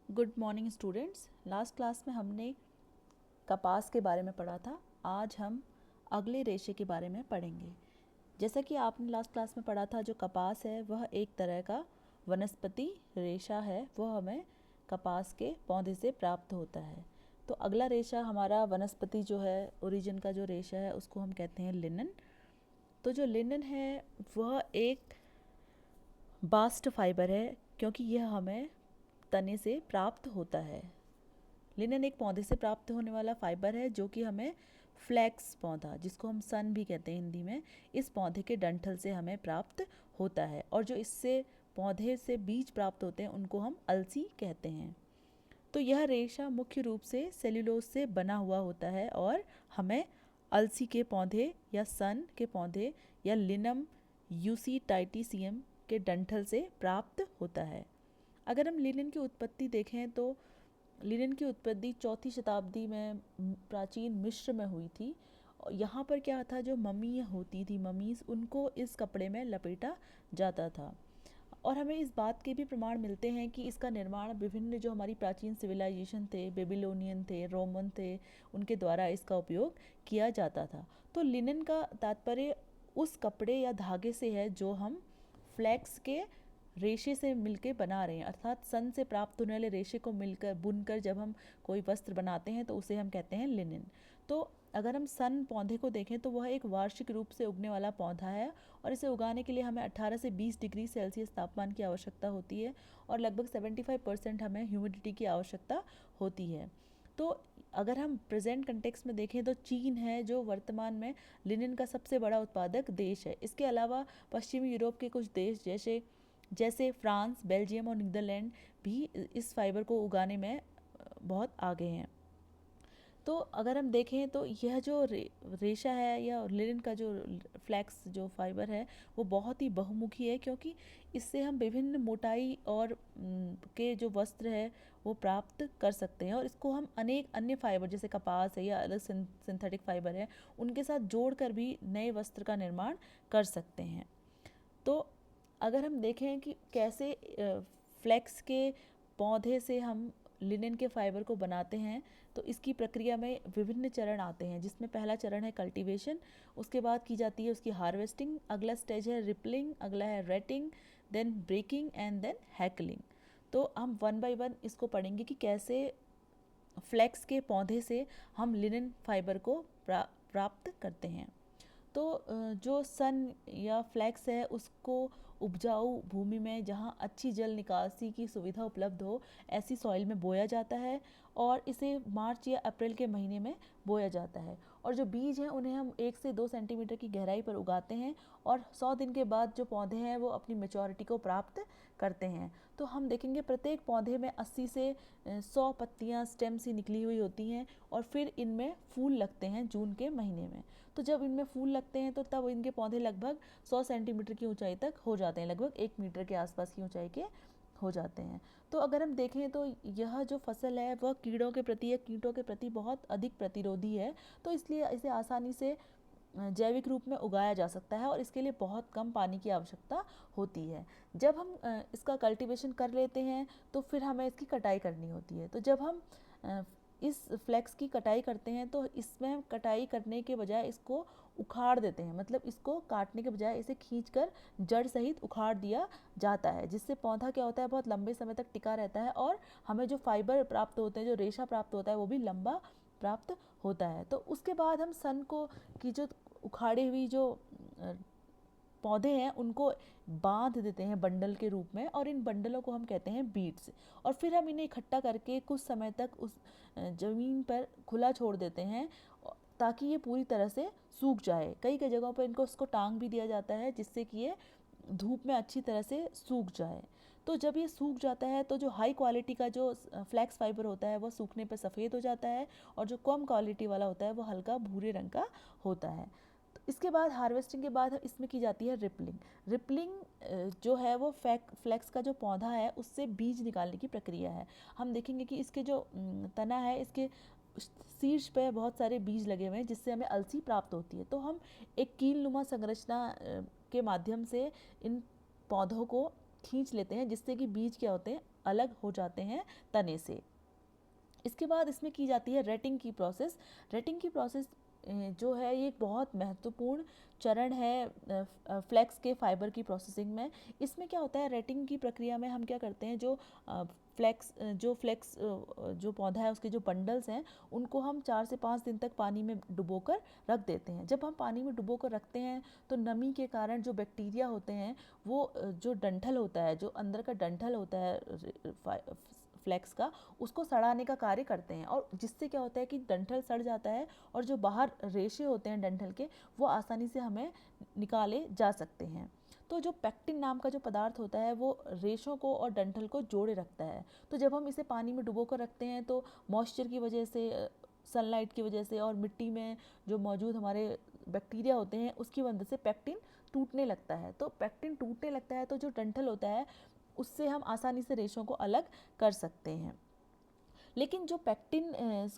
Good morning students. Last class में हमने कपास के बारे में पढ़ा था। आज हम अगले रेशे के बारे में पढ़ेंगे। जैसा कि आपने लास्ट क्लास में पढ़ा था, जो कपास है वह एक तरह का वनस्पति रेशा है, वह हमें कपास के पौधे से प्राप्त होता है। तो अगला रेशा हमारा वनस्पति जो है, ओरिजिन का जो रेशा है, उसको हम कहते हैं लिनन। तो जो लिनन है वह एक बास्ट फाइबर है, क्योंकि यह हमें तने से प्राप्त होता है। लिनन एक पौधे से प्राप्त होने वाला फाइबर है, जो कि हमें फ्लैक्स पौधा, जिसको हम सन भी कहते हैं हिंदी में, इस पौधे के डंठल से हमें प्राप्त होता है। और जो इससे पौधे से बीज प्राप्त होते हैं उनको हम अलसी कहते हैं। तो यह रेशा मुख्य रूप से सेल्यूलोज से बना हुआ होता है और हमें अलसी के पौधे या सन के पौधे या लिनम यूसीटाइटिसियम के डंठल से प्राप्त होता है। अगर हम लिनन की उत्पत्ति देखें तो लिनन की उत्पत्ति 4वीं शताब्दी में प्राचीन मिस्र में हुई थी। यहाँ पर क्या था, जो मम्मी होती थी, मम्मीज, उनको इस कपड़े में लपेटा जाता था। और हमें इस बात के भी प्रमाण मिलते हैं कि इसका निर्माण विभिन्न जो हमारी प्राचीन सिविलाइजेशन थे, बेबीलोनियन थे, रोमन थे, उनके द्वारा इसका उपयोग किया जाता था। तो लिनन का तात्पर्य उस कपड़े या धागे से है जो हम फ्लैक्स के रेशे से मिलके बना रहे हैं, अर्थात सन से प्राप्त होने वाले रेशे को मिलकर बुनकर जब हम कोई वस्त्र बनाते हैं तो उसे हम कहते हैं लिनन। तो अगर हम सन पौधे को देखें तो वह एक वार्षिक रूप से उगने वाला पौधा है और इसे उगाने के लिए हमें 18 से 20 डिग्री सेल्सियस तापमान की आवश्यकता होती है और लगभग 75% हमें ह्यूमिडिटी की आवश्यकता होती है। तो अगर हम प्रेजेंट कंटेक्स्ट में देखें तो चीन है जो वर्तमान में लिनन का सबसे बड़ा उत्पादक देश है। इसके अलावा पश्चिमी यूरोप के कुछ देश जैसे जैसे फ्रांस, बेल्जियम और नीदरलैंड भी इस फाइबर को उगाने में बहुत आगे हैं। तो अगर हम देखें तो यह जो रेशा है या लिनन का जो फ्लैक्स जो फाइबर है वो बहुत ही बहुमुखी है, क्योंकि इससे हम विभिन्न मोटाई और के जो वस्त्र है वो प्राप्त कर सकते हैं और इसको हम अनेक अन्य फाइबर जैसे कपास है या अलग सिंथेटिक फाइबर है उनके साथ जोड़कर भी नए वस्त्र का निर्माण कर सकते हैं। तो अगर हम देखें कि कैसे फ्लैक्स के पौधे से हम लिनन के फाइबर को बनाते हैं, तो इसकी प्रक्रिया में विभिन्न चरण आते हैं, जिसमें पहला चरण है कल्टीवेशन, उसके बाद की जाती है उसकी हार्वेस्टिंग, अगला स्टेज है रिपलिंग, अगला है retting, then breaking and then hackling. तो हम वन बाय वन इसको पढ़ेंगे कि कैसे फ्लैक्स के पौधे से हम लिनन फाइबर को प्राप्त करते हैं। तो जो सन या फ्लैक्स है उसको उपजाऊ भूमि में जहाँ अच्छी जल निकासी की सुविधा उपलब्ध हो ऐसी सॉइल में बोया जाता है और इसे मार्च या अप्रैल के महीने में बोया जाता है। और जो बीज हैं उन्हें हम 1 से 2 सेंटीमीटर की गहराई पर उगाते हैं और 100 दिन के बाद जो पौधे हैं वो अपनी मेचोरिटी को प्राप्त करते हैं। तो हम देखेंगे प्रत्येक पौधे में 80 से 100 पत्तियाँ स्टेम सी निकली हुई होती हैं और फिर इनमें फूल लगते हैं जून के महीने में। तो जब इनमें फूल लगते हैं तो तब इनके पौधे लगभग 100 सेंटीमीटर की ऊंचाई तक हो जाते हैं, लगभग 1 मीटर के आसपास की ऊंचाई के हो जाते हैं। तो अगर हम देखें तो यह जो फसल है वह कीड़ों के प्रति या कीटों के प्रति बहुत अधिक प्रतिरोधी है, तो इसलिए इसे आसानी से जैविक रूप में उगाया जा सकता है और इसके लिए बहुत कम पानी की आवश्यकता होती है। जब हम इसका कल्टीवेशन कर लेते हैं तो फिर हमें इसकी कटाई करनी होती है। तो जब हम इस फ्लैक्स की कटाई करते हैं तो इसमें हम कटाई करने के बजाय इसको उखाड़ देते हैं, मतलब इसको काटने के बजाय इसे खींचकर जड़ सहित उखाड़ दिया जाता है, जिससे पौधा क्या होता है, बहुत लंबे समय तक टिका रहता है और हमें जो फाइबर प्राप्त होते हैं, जो रेशा प्राप्त होता है, वो भी लंबा प्राप्त होता है। तो उसके बाद हम सन को की जो उखाड़ी हुई जो पौधे हैं उनको बांध देते हैं बंडल के रूप में और इन बंडलों को हम कहते हैं बीड्स। और फिर हम इन्हें इकट्ठा करके कुछ समय तक उस ज़मीन पर खुला छोड़ देते हैं ताकि ये पूरी तरह से सूख जाए। कई कई जगहों पर इनको उसको टांग भी दिया जाता है जिससे कि ये धूप में अच्छी तरह से सूख जाए। तो जब ये सूख जाता है तो जो हाई क्वालिटी का जो फ्लैक्स फाइबर होता है वह सूखने पर सफ़ेद हो जाता है और जो कम क्वालिटी वाला होता है वो हल्का भूरे रंग का होता है। तो इसके बाद हार्वेस्टिंग के बाद इसमें की जाती है रिपलिंग। रिपलिंग जो है वो फ्लैक्स का जो पौधा है उससे बीज निकालने की प्रक्रिया है। हम देखेंगे कि इसके जो तना है, इसके शीर्ष पे बहुत सारे बीज लगे हुए हैं जिससे हमें अलसी प्राप्त होती है। तो हम एक कील नुमा संरचना के माध्यम से इन पौधों को खींच लेते हैं, जिससे कि बीज क्या होते हैं, अलग हो जाते हैं तने से। इसके बाद इसमें की जाती है रेटिंग की प्रोसेस। रेटिंग की प्रोसेस जो है ये एक बहुत महत्वपूर्ण चरण है फ्लेक्स के फाइबर की प्रोसेसिंग में। इसमें क्या होता है, रेटिंग की प्रक्रिया में हम क्या करते हैं, फ्लेक्स जो पौधा है उसके जो बंडल्स हैं उनको हम 4 से 5 दिन तक पानी में डुबोकर रख देते हैं। जब हम पानी में डुबोकर रखते हैं तो नमी के कारण जो बैक्टीरिया होते हैं वो जो डंठल होता है, जो अंदर का डंठल होता है फ्लेक्स का, उसको सड़ाने का कार्य करते हैं, और जिससे क्या होता है कि डंठल सड़ जाता है और जो बाहर रेशे होते हैं डंठल के वो आसानी से हमें निकाले जा सकते हैं। तो जो पेक्टिन नाम का जो पदार्थ होता है वो रेशों को और डंठल को जोड़े रखता है। तो जब हम इसे पानी में डुबो कर रखते हैं तो मॉइस्चर की वजह से, सनलाइट की वजह से और मिट्टी में जो मौजूद हमारे बैक्टीरिया होते हैं उसकी वजह से पेक्टिन टूटने लगता है। तो पेक्टिन टूटने लगता है तो जो डंठल होता है उससे हम आसानी से रेशों को अलग कर सकते हैं। लेकिन जो पेक्टिन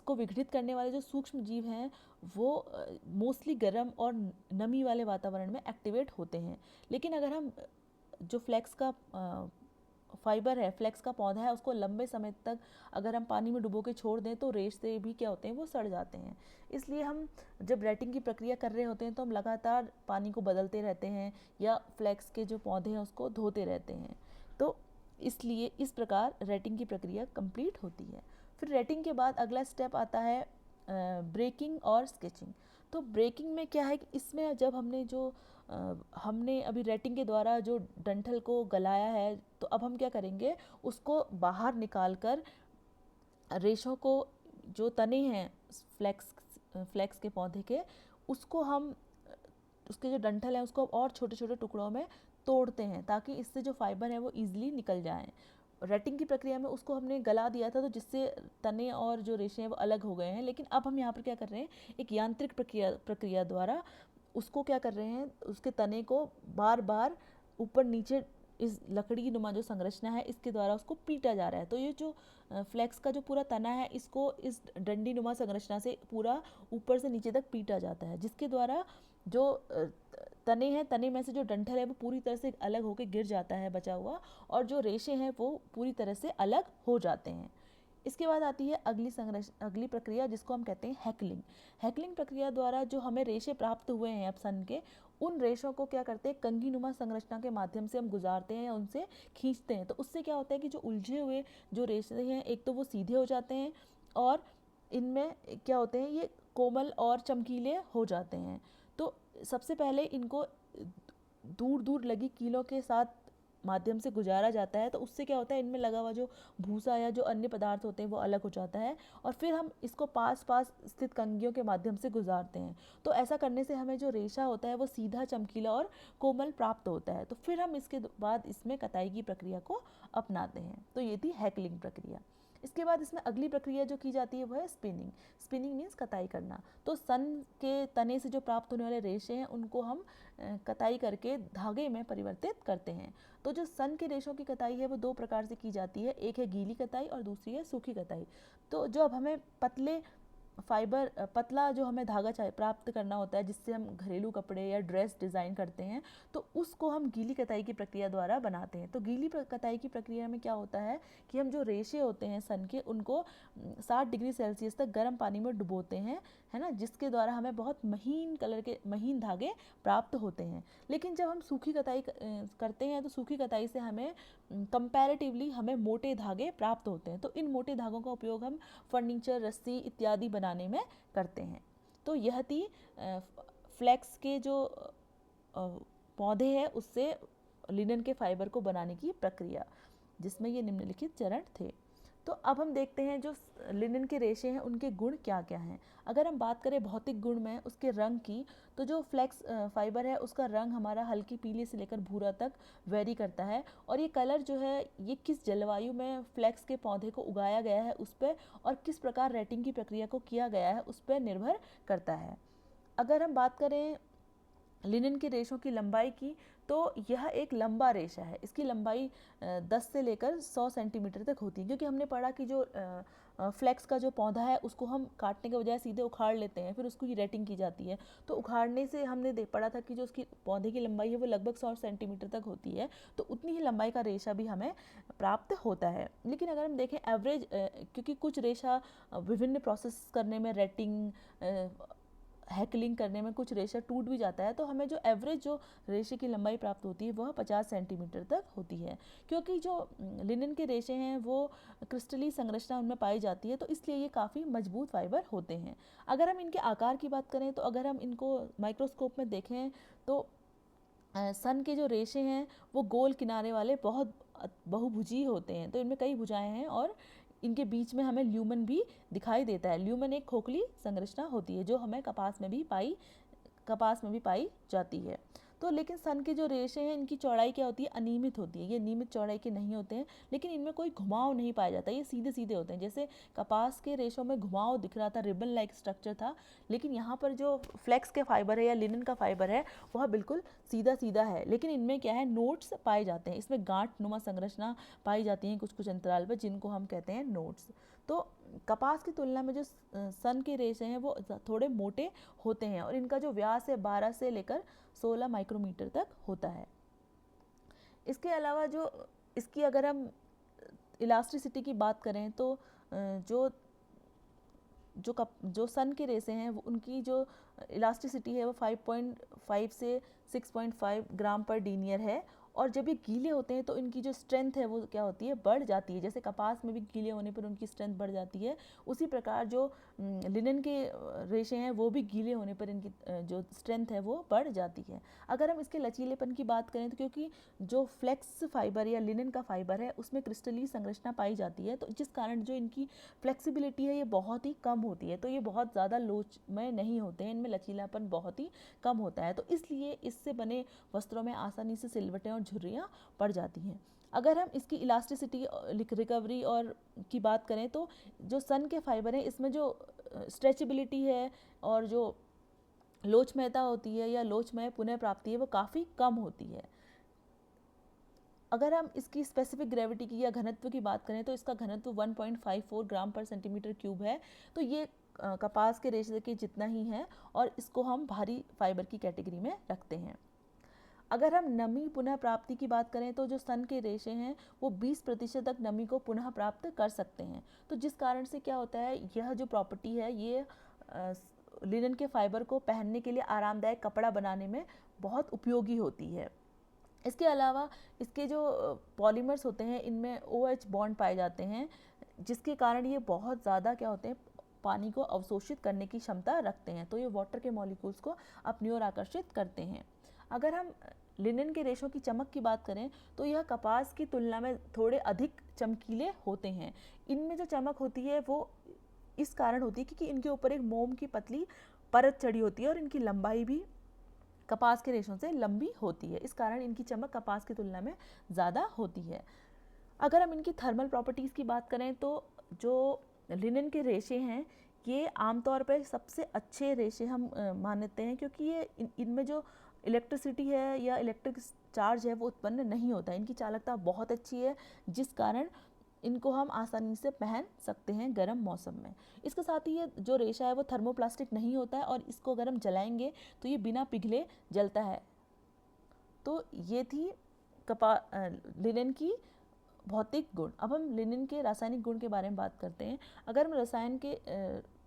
को विघटित करने वाले जो सूक्ष्म जीव हैं वो मोस्टली गर्म और नमी वाले वातावरण में एक्टिवेट होते हैं। लेकिन अगर हम जो फ्लेक्स का फाइबर है, फ्लेक्स का पौधा है, उसको लंबे समय तक अगर हम पानी में डुबो के छोड़ दें तो रेशे भी क्या होते हैं, वो सड़ जाते हैं। इसलिए हम जब रेटिंग की प्रक्रिया कर रहे होते हैं तो हम लगातार पानी को बदलते रहते हैं या फ्लेक्स के जो पौधे हैं उसको धोते रहते हैं। तो इसलिए इस प्रकार रेटिंग की प्रक्रिया कंप्लीट होती है। फिर रेटिंग के बाद अगला स्टेप आता है ब्रेकिंग और स्केचिंग। तो ब्रेकिंग में क्या है कि इसमें जब हमने अभी रेटिंग के द्वारा जो डंठल को गलाया है तो अब हम क्या करेंगे, उसको बाहर निकाल कर रेशों को, जो तने हैं फ्लेक्स के पौधे के, उसको हम, उसके जो डंठल है उसको और छोटे छोटे टुकड़ों में तोड़ते हैं ताकि इससे जो फाइबर है वो ईजिली निकल जाएं। रेटिंग की प्रक्रिया में उसको हमने गला दिया था तो जिससे तने और जो रेशे हैं वो अलग हो गए हैं। लेकिन अब हम यहाँ पर क्या कर रहे हैं, एक यांत्रिक प्रक्रिया द्वारा उसको क्या कर रहे हैं, उसके तने को बार बार ऊपर नीचे इस लकड़ी नुमा जो संरचना है इसके द्वारा उसको पीटा जा रहा है। तो ये जो फ्लेक्स का जो पूरा तना है इसको इस डंडी नुमा संरचना से पूरा ऊपर से नीचे तक पीटा जाता है, जिसके द्वारा जो तने हैं, तने में से जो डंठल है वो पूरी तरह से अलग होकर गिर जाता है बचा हुआ, और जो रेशे हैं वो पूरी तरह से अलग हो जाते हैं। इसके बाद आती है अगली प्रक्रिया जिसको हम कहते हैं हैकलिंग। हैकलिंग प्रक्रिया द्वारा जो हमें रेशे प्राप्त हुए हैं अब सन के, उन रेशों को क्या करते हैं, कंघी नुमा संरचना के माध्यम से हम गुजारते हैं या उनसे खींचते हैं। तो उससे क्या होता है कि जो उलझे हुए जो रेशे हैं एक तो वो सीधे हो जाते हैं और इनमें क्या होते हैं, ये कोमल और चमकीले हो जाते हैं। तो सबसे पहले इनको दूर दूर लगी कीलों के साथ माध्यम से गुजारा जाता है। तो उससे क्या होता है, इनमें लगा हुआ जो भूसा या जो अन्य पदार्थ होते हैं वो अलग हो जाता है, और फिर हम इसको पास पास स्थित कंघियों के माध्यम से गुजारते हैं। तो ऐसा करने से हमें जो रेशा होता है वो सीधा, चमकीला और कोमल प्राप्त होता है। तो फिर हम इसके बाद इसमें कताई की प्रक्रिया को अपनाते हैं। तो ये थी हैकलिंग प्रक्रिया। इसके बाद इसमें अगली प्रक्रिया जो की जाती है वो है स्पिनिंग। स्पिनिंग मीन्स कताई करना। तो सन के तने से जो प्राप्त होने वाले रेशे हैं उनको हम कताई करके धागे में परिवर्तित करते हैं। तो जो सन के रेशों की कताई है वो दो प्रकार से की जाती है, एक है गीली कताई और दूसरी है सूखी कताई। तो जो अब हमें पतला जो हमें धागा प्राप्त करना होता है जिससे हम घरेलू कपड़े या ड्रेस डिज़ाइन करते हैं, तो उसको हम गीली कताई की प्रक्रिया द्वारा बनाते हैं। तो गीली कताई की प्रक्रिया में क्या होता है कि हम जो रेशे होते हैं सन के उनको 60 डिग्री सेल्सियस तक गर्म पानी में डुबोते हैं, है ना, जिसके द्वारा हमें बहुत महीन धागे प्राप्त होते हैं। लेकिन जब हम सूखी कताई करते हैं तो सूखी कताई से हमें कंपैरेटिवली हमें मोटे धागे प्राप्त होते हैं। तो इन मोटे धागों का उपयोग हम फर्नीचर, रस्सी इत्यादि बनाने में करते हैं। तो यह थी फ्लेक्स के जो पौधे हैं उससे लिनन के फाइबर को बनाने की प्रक्रिया, जिसमें ये निम्नलिखित चरण थे। तो अब हम देखते हैं जो लिनन के रेशे हैं उनके गुण क्या क्या हैं। अगर हम बात करें भौतिक गुण में उसके रंग की, तो जो फ्लेक्स फाइबर है उसका रंग हमारा हल्की पीले से लेकर भूरा तक वेरी करता है, और ये कलर जो है ये किस जलवायु में फ्लेक्स के पौधे को उगाया गया है उस पर और किस प्रकार रेटिंग की प्रक्रिया को किया गया है उस पर निर्भर करता है। अगर हम बात करें लिनन के रेशों की लंबाई की, तो यह एक लंबा रेशा है, इसकी लंबाई 10 से लेकर 100 सेंटीमीटर तक होती है। क्योंकि हमने पढ़ा कि जो फ्लेक्स का जो पौधा है उसको हम काटने के बजाय सीधे उखाड़ लेते हैं, फिर उसको की रेटिंग की जाती है। तो उखाड़ने से हमने पढ़ा था कि जो उसकी पौधे की लंबाई है वो लगभग 100 सेंटीमीटर तक होती है, तो उतनी ही लंबाई का रेशा भी हमें प्राप्त होता है। लेकिन अगर हम देखें एवरेज, क्योंकि कुछ रेशा विभिन्न प्रोसेस करने में, रेटिंग, हैकलिंग करने में कुछ रेशा टूट भी जाता है, तो हमें जो एवरेज जो रेशे की लंबाई प्राप्त होती है वह 50 सेंटीमीटर तक होती है। क्योंकि जो लिनन के रेशे हैं वो क्रिस्टली संरचना उनमें पाई जाती है, तो इसलिए ये काफ़ी मजबूत फाइबर होते हैं। अगर हम इनके आकार की बात करें तो अगर हम इनको माइक्रोस्कोप में देखें तो सन के जो रेशे हैं वो गोल किनारे वाले बहुत बहुभुजीय होते हैं। तो इनमें कई भुजाएं हैं और इनके बीच में हमें ल्यूमन भी दिखाई देता है। ल्यूमन एक खोखली संरचना होती है जो हमें कपास में भी पाई जाती है। तो लेकिन सन के जो रेशे हैं इनकी चौड़ाई क्या होती है, अनियमित होती है। ये नियमित चौड़ाई के नहीं होते हैं, लेकिन इनमें कोई घुमाव नहीं पाया जाता, ये सीधे सीधे होते हैं। जैसे कपास के रेशों में घुमाव दिख रहा था, रिबन लाइक स्ट्रक्चर था, लेकिन यहाँ पर जो फ्लेक्स के फाइबर है या लिनन का फाइबर है वह बिल्कुल सीधा सीधा है। लेकिन इनमें क्या है, नोड्स पाए जाते हैं, इसमें गांठ नुमा संरचना पाई जाती हैं कुछ कुछ अंतराल पर, जिनको हम कहते हैं नोड्स। तो कपास की तुलना में जो सन के रेशे हैं वो थोड़े मोटे होते हैं और इनका जो व्यास है 12 से लेकर 16 माइक्रोमीटर तक होता है। इसके अलावा जो इसकी अगर हम इलास्टिसिटी की बात करें तो जो सन के रेशे हैं उनकी जो इलास्टिसिटी है वो 5.5 से 6.5 ग्राम पर डीनियर है। और जब ये गीले होते हैं तो इनकी जो स्ट्रेंथ है वो क्या होती है, बढ़ जाती है। जैसे कपास में भी गीले होने पर उनकी स्ट्रेंथ बढ़ जाती है, उसी प्रकार जो लिनन के रेशे हैं वो भी गीले होने पर इनकी जो स्ट्रेंथ है वो बढ़ जाती है। अगर हम इसके लचीलेपन की बात करें तो क्योंकि जो फ्लेक्स फाइबर या लिनन का फाइबर है उसमें क्रिस्टली संरचना पाई जाती है, तो जिस कारण जो इनकी फ्लेक्सिबिलिटी है ये बहुत ही कम होती है। तो ये बहुत ज़्यादा लोच में नहीं होते हैं, इनमें लचीलापन बहुत ही कम होता है। तो इसलिए इससे बने वस्त्रों में आसानी से सिलवटें और झुर्रियाँ पड़ जाती हैं। अगर हम इसकी इलास्टिसिटी, रिकवरी और की बात करें तो जो सन के फाइबर हैं इसमें जो स्ट्रेचेबिलिटी है और जो लोचमयता होती है या लोचमय पुनः प्राप्ति है वो काफ़ी कम होती है। अगर हम इसकी स्पेसिफिक ग्रेविटी की या घनत्व की बात करें तो इसका घनत्व 1.54 ग्राम पर सेंटीमीटर क्यूब है। तो ये कपास के रेशे के जितना ही है और इसको हम भारी फाइबर की कैटेगरी में रखते हैं। अगर हम नमी पुनः प्राप्ति की बात करें तो जो सन के रेशे हैं वो 20% तक नमी को पुनः प्राप्त कर सकते हैं। तो जिस कारण से क्या होता है, यह जो प्रॉपर्टी है ये लिनन के फाइबर को पहनने के लिए आरामदायक कपड़ा बनाने में बहुत उपयोगी होती है। इसके अलावा इसके जो पॉलीमर्स होते हैं इनमें OH बॉन्ड पाए जाते हैं, जिसके कारण ये बहुत ज़्यादा क्या होते हैं, पानी को अवशोषित करने की क्षमता रखते हैं। तो ये वाटर के मॉलिक्यूल्स को अपनी ओर आकर्षित करते हैं। अगर हम लिनन के रेशों की चमक की बात करें तो यह कपास की तुलना में थोड़े अधिक चमकीले होते हैं। इनमें जो चमक होती है वो इस कारण होती है क्योंकि इनके ऊपर एक मोम की पतली परत चढ़ी होती है और इनकी लंबाई भी कपास के रेशों से लंबी होती है। इस कारण इनकी चमक कपास की तुलना में ज़्यादा होती है। अगर हम इनकी थर्मल प्रॉपर्टीज़ की बात करें तो जो लिनन के रेशे हैं ये आमतौर पर सबसे अच्छे रेशे हम मानते हैं, क्योंकि ये इनमें जो इलेक्ट्रिसिटी है या इलेक्ट्रिक चार्ज है वो उत्पन्न नहीं होता है। इनकी चालकता बहुत अच्छी है, जिस कारण इनको हम आसानी से पहन सकते हैं गर्म मौसम में। इसके साथ ही ये जो रेशा है वो थर्मोप्लास्टिक नहीं होता है और इसको अगर हम जलाएंगे तो ये बिना पिघले जलता है। तो ये थी लिनन की भौतिक गुण। अब हम लिनन के रासायनिक गुण के बारे में बात करते हैं। अगर हम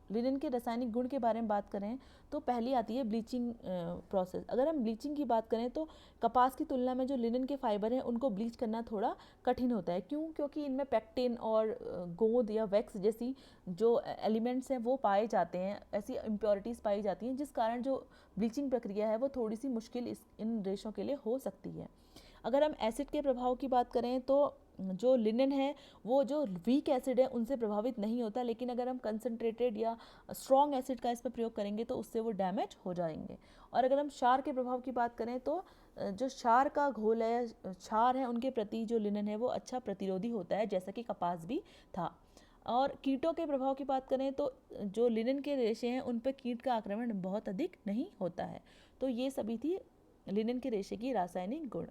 लिनन के रासायनिक गुण के बारे में बात करें तो पहली आती है ब्लीचिंग प्रोसेस। अगर हम ब्लीचिंग की बात करें तो कपास की तुलना में जो लिनन के फाइबर हैं उनको ब्लीच करना थोड़ा कठिन होता है। क्यों? क्योंकि इनमें पेक्टिन और गोंद या वैक्स जैसी जो एलिमेंट्स हैं वो पाए जाते हैं, ऐसी इम्प्योरिटीज़ पाई जाती हैं, जिस कारण जो ब्लीचिंग प्रक्रिया है वो थोड़ी सी मुश्किल इन रेशों के लिए हो सकती है। अगर हम एसिड के प्रभाव की बात करें तो जो लिनन है वो जो वीक एसिड है उनसे प्रभावित नहीं होता, लेकिन अगर हम कंसनट्रेटेड या स्ट्रॉन्ग एसिड का इस पर प्रयोग करेंगे तो उससे वो डैमेज हो जाएंगे। और अगर हम क्षार के प्रभाव की बात करें तो जो क्षार का घोल है, क्षार है, उनके प्रति जो लिनन है वो अच्छा प्रतिरोधी होता है, जैसा कि कपास भी था। और कीटों के प्रभाव की बात करें तो जो लिनन के रेशे हैं उन पर कीट का आक्रमण बहुत अधिक नहीं होता है। तो ये सभी थी लिनन के रेशे की रासायनिक गुण।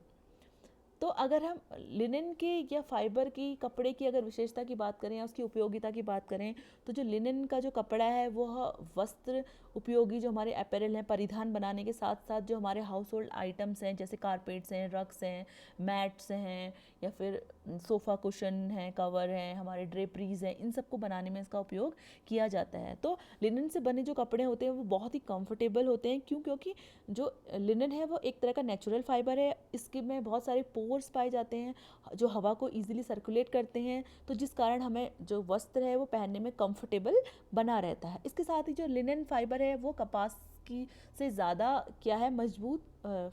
तो अगर हम लिनन के या फाइबर की, कपड़े की अगर विशेषता की बात करें या उसकी उपयोगिता की बात करें, तो जो लिनन का जो कपड़ा है वह वस्त्र उपयोगी, जो हमारे अपैरल हैं, परिधान बनाने के साथ साथ जो हमारे हाउस होल्ड आइटम्स हैं, जैसे कारपेट्स हैं, रग्स हैं, मैट्स हैं, या फिर सोफ़ा कुशन हैं, कवर हैं, हमारे ड्रेपरीज हैं, इन सबको बनाने में इसका उपयोग किया जाता है। तो लिनन से बने जो कपड़े होते हैं वो बहुत ही कंफर्टेबल होते हैं। क्यों? क्योंकि जो लिनन है वो एक तरह का नेचुरल फाइबर है। इसके में बहुत सारे पोर्स पाए जाते हैं जो हवा को ईजिली सर्कुलेट करते हैं, तो जिस कारण हमें जो वस्त्र है वो पहनने में कंफर्टेबल बना रहता है। इसके साथ ही जो लिनन फाइबर है वो कपास की से ज़्यादा क्या है, मजबूत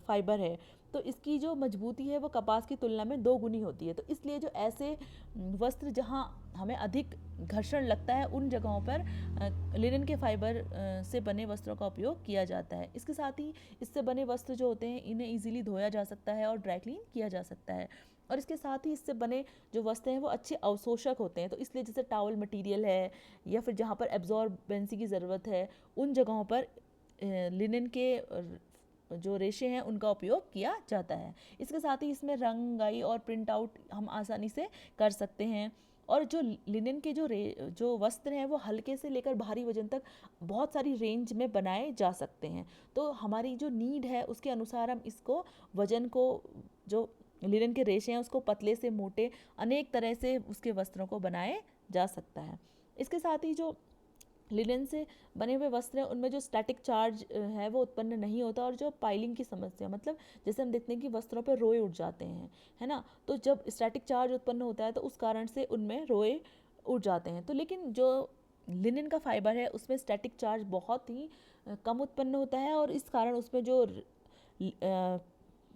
फाइबर है। तो इसकी जो मजबूती है वो कपास की तुलना में 2 गुनी होती है। तो इसलिए जो ऐसे वस्त्र जहाँ हमें अधिक घर्षण लगता है, उन जगहों पर लिनन के फाइबर से बने वस्त्रों का उपयोग किया जाता है। इसके साथ ही इससे बने वस्त्र जो होते हैं इन्हें ईजिली धोया जा सकता है और ड्राई क्लीन किया जा सकता है। और इसके साथ ही इससे बने जो वस्त्र हैं वो अच्छे अवशोषक होते हैं। तो इसलिए जैसे टॉवल मटेरियल है या फिर जहाँ पर एब्जॉर्बेंसी की ज़रूरत है, उन जगहों पर लिनन के जो रेशे हैं उनका उपयोग किया जाता है। इसके साथ ही इसमें रंगाई और प्रिंट आउट हम आसानी से कर सकते हैं। और जो लिनन के जो वस्त्र हैं वो हल्के से लेकर भारी वजन तक बहुत सारी रेंज में बनाए जा सकते हैं। तो हमारी जो नीड है उसके अनुसार हम इसको, वजन को, जो लिनन के रेशे हैं उसको पतले से मोटे, अनेक तरह से उसके वस्त्रों को बनाए जा सकता है। इसके साथ ही जो लिनन से बने हुए वस्त्र हैं उनमें जो स्टैटिक चार्ज है वो उत्पन्न नहीं होता। और जो पाइलिंग की समस्या, मतलब जैसे हम देखते हैं कि वस्त्रों पर रोए उठ जाते हैं, है ना, तो जब स्टैटिक चार्ज उत्पन्न होता है तो उस कारण से उनमें रोए उठ जाते हैं। तो लेकिन जो लिनन का फाइबर है उसमें स्टैटिक चार्ज बहुत ही कम उत्पन्न होता है, और इस कारण उसमें जो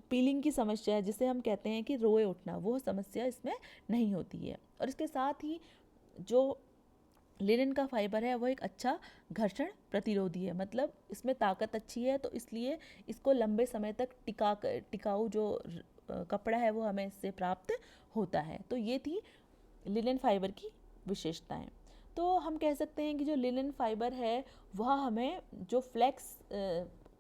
पीलिंग की समस्या है, जिसे हम कहते हैं कि रोए उठना, वो समस्या इसमें नहीं होती है। और इसके साथ ही जो लिनन का फाइबर है वो एक अच्छा घर्षण प्रतिरोधी है, मतलब इसमें ताकत अच्छी है, तो इसलिए इसको लंबे समय तक टिकाऊ जो कपड़ा है वो हमें इससे प्राप्त होता है। तो ये थी लिनन फाइबर की विशेषताएं। तो हम कह सकते हैं कि जो लिनन फाइबर है वह हमें जो फ्लेक्स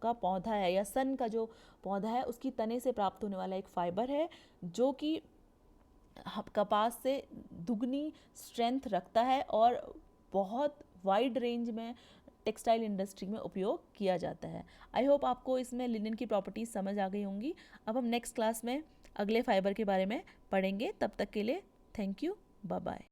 का पौधा है या सन का जो पौधा है उसकी तने से प्राप्त होने वाला एक फाइबर है, जो कि कपास से दुगनी स्ट्रेंथ रखता है और बहुत वाइड रेंज में टेक्सटाइल इंडस्ट्री में उपयोग किया जाता है। आई होप आपको इसमें लिनन की प्रॉपर्टीज समझ आ गई होंगी। अब हम नेक्स्ट क्लास में अगले फाइबर के बारे में पढ़ेंगे। तब तक के लिए थैंक यू, बाय बाय।